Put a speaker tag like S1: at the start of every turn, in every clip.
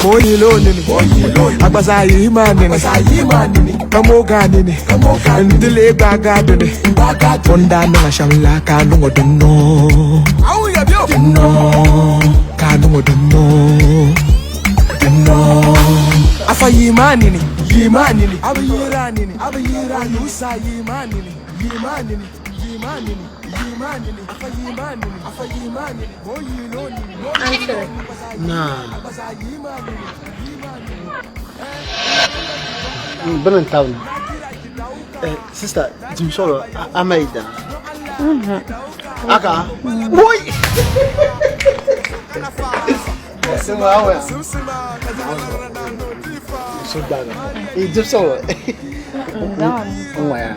S1: Moyilo nini, Agbasayi manini, Kamoga nini, Ndile baga dini, Fonda nunga shamla kanungo dunno, kanungo dunno, Afayi manini, Yimanini, Abayiranini, Yusa Yimanini, Yimanini,
S2: Answer.
S3: Nah. Benin town. Sister, Jim Solo, I made that. Aka. Boy! So bad. It's just so. Oh, yeah.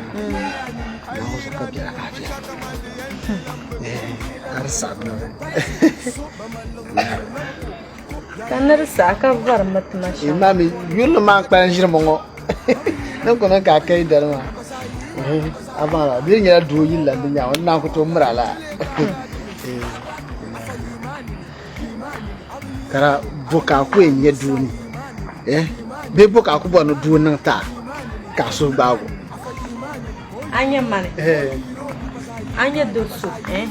S2: Kanar saka varmat masha.
S3: Mami, you'll mark Banjir Mongo. No gonna carry Delma. Amara, being a do you land now, now to Mrala. Kara boka queen ye doing. Eh? Be boka kubano doing ta. Castle Bago.
S2: Anya money. Anya dosu, eh?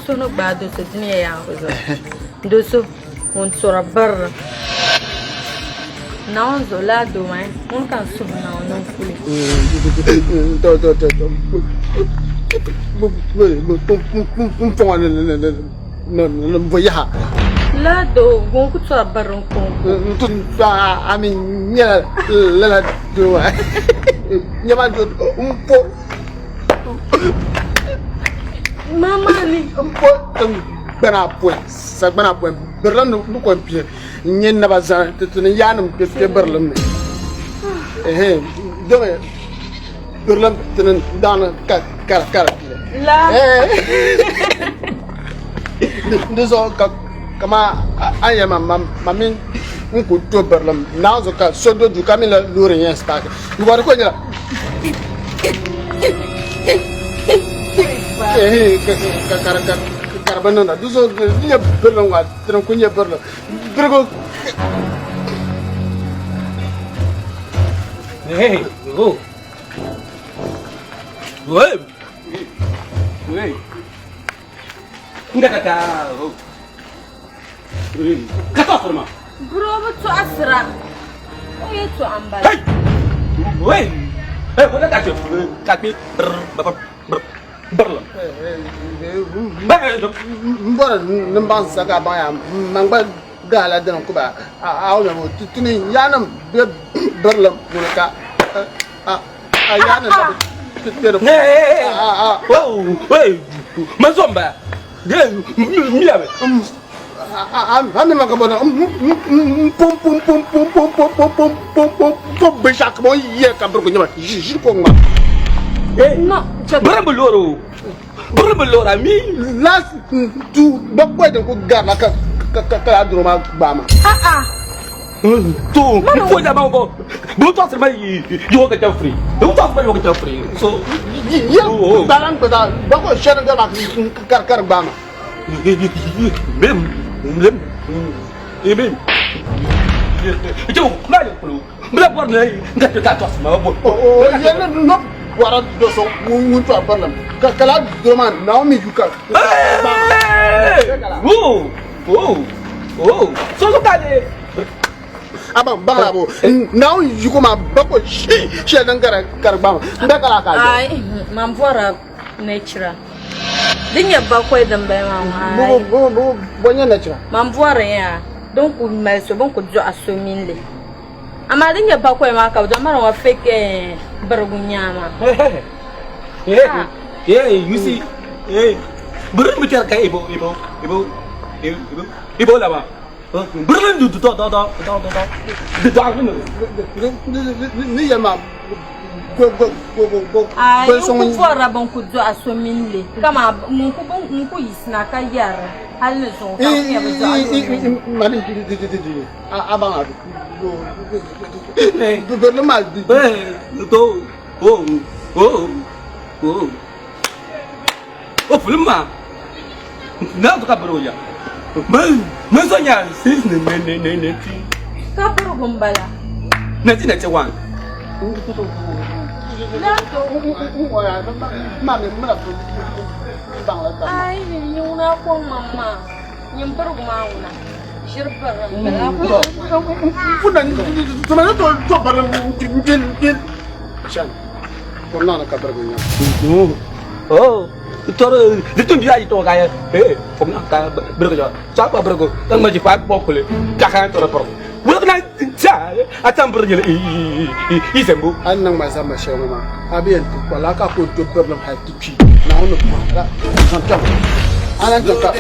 S2: Sono bado se tinha yango. Dosu, sora barra. Não zolado, mas can sub não fui.
S3: Não vou já.
S2: Lá do bom que sora barra com.
S3: A minha lá do. Nhama pouco.
S2: Mamani.
S3: Bana point, sagbana point. Berlan no compie. Nyen na bazan, tetune yanum pe berlan. Donc berlan tenen dans kar.
S2: La.
S3: Deso kama ayama mamin nku to berlan. Nazo ka sodo du kamila lorien stack. You war ko nyala. Carbonana, do so near Berlin, Tranquilla Berlin. Bergo.
S4: Hey, go. Wait. Enggak tahu. Kata apa?
S2: Bro, betul asra. Oh itu ambil.
S4: Hey. Wait. Boleh tak cuy? Kaki berlem.
S3: Mbora nembang saka baya mangba gala dan kuba awla mo tuni yanam berlem mulaka yanam tero
S4: wow hey mazomba miabe
S3: Hami makabona pum bishak mo ye kabro kunyama jikongma
S2: No,
S4: berembeloro ami
S3: last two bakwa de ko gala ka adroma bama
S4: tu foi da mão bo tu acha mais eu que tá free eu tô mais eu que tá free so
S3: dalan ko da bakwa shara da kar bama
S4: bem Jom, nak perlu. Berapa ni? Enggak ada tak semua.
S3: Oh, yana no wara do so mun to abalam. Kala doman Naomi yuka. So kale. Abang bangabo. Now yuko ma bako shi dan karbama. Ndakala ka.
S2: Ai, mamvora nature. Dinya bakwai dan bai mama.
S3: Bo bonya nature.
S2: Mamvora ya. Donc on m'a so bon ko jo asomile. Ama dinya bakwai ma ka do mara wa fake bargunyama.
S4: You see. Belum bicara kayak ibu lama. Belum tu.
S3: Ni ya ma. Go.
S2: Ai, eu fora bom ko jo asomile. Kama munku isna ka yara. Hal ne so ka ya ba jo.
S3: Mali abang adu. Belum mal. Belum
S4: mah. Nak tu kabar ya. Masanya sis ne.
S2: Kapur gumbala.
S4: Nanti nanti wan.
S3: Mami, mana tu? Bang lah.
S2: Ay, nyuna ko mama. Yung pergumauna. Sirper.
S3: Bukan, cuma tu barang mungkin. Shan, kau nak kabar guna.
S4: Oh, itu dia itu kaya. Kau nak kaya berkerja. Siapa berkerja? Tang masih faham pokoknya. Jangan terlalu. Bukan nanti. Atam berkerja. Isembu.
S3: Anang masa masih mama. Habis tu, kalau kau tu problem hati pi. Nah, onu pun. Anak cakap.